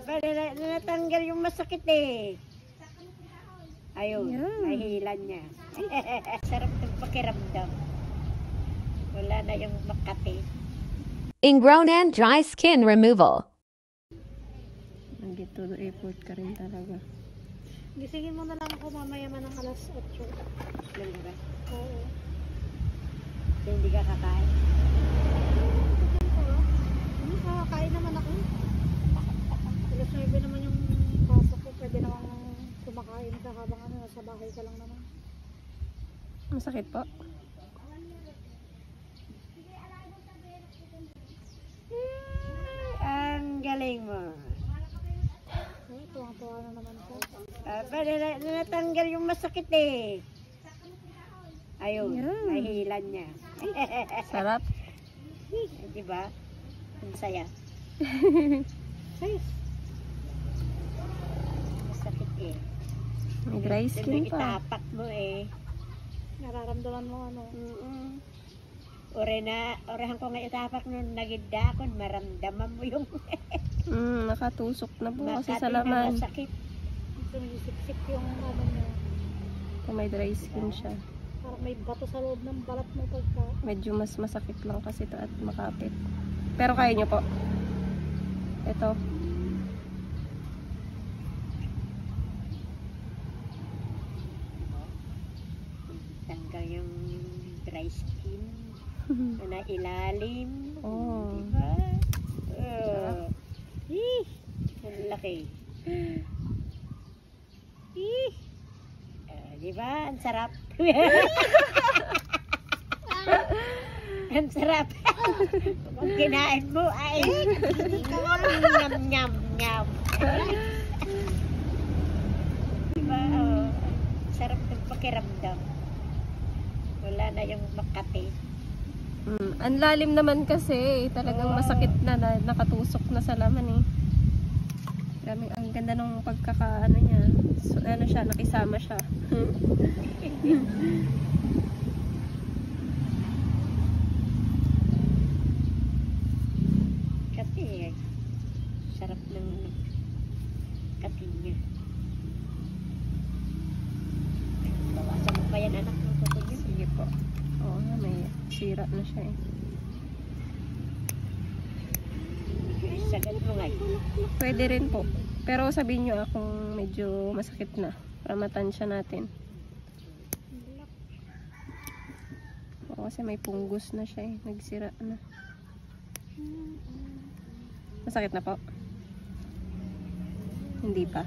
Natanggal yung masakit eh. Ayun, nahilan niya. Sarap ng pakiramdam. Wala na yung makati. Ingrown and dry skin removal. Nandito do airport ka rin talaga. Gisingin mo na lang ako mamaya man ng alas 8. Lang ba? Oo. Hindi ka kakain. Kakain naman ako. Alas 9 naman yung pasok ko. Pwede naman kumakain ka habang nasa bahay ka lang naman. Masakit po? Ang galing mo. Tuwang-tuwa na naman ko. Natanggal yung masakit eh. Ayun, nahilan niya. Sarap? Diba? Ang saya. Masakit eh. May dry skin pa. Itapak mo eh. Nararamdaman mo ano. Orehan ko nga itapak nung nagida ako, maramdaman mo yung Nakatusok na po kasi makati sa na laman. masakit. Sumisip-sip yung ano niya. May dry skin siya. Parang may bato sa loob ng balat mo pagka. Medyo mas masakit lang kasi ito at makapit. Pero kaya nyo po. Ito. Tanggal yung dry skin. Na ilalim. Oh. Diba? Ang laki. Diba? Ang sarap. Ang sarap. Pag kinain mo ay nyam nyam nyam. Diba? Oh, sarap ng pakiramdam. Wala na yung makati. Ang lalim naman kasi. Talagang masakit na, nakatusok na sa laman eh. Grabe, ang ganda nung pagkakaano niya. So, ano siya, nakisama siya. Kati eh. Sarap ng kati niya. Bawasan mo pa yan anak ng kuko niya. Sige po. Oo, may sira na siya eh. Sagad mo nga. Pwede rin po. Pero sabihin nyo kung medyo masakit na. Para matansya natin. Oo, kasi may punggos na siya eh. Nagsira na. Masakit na po? Hindi pa.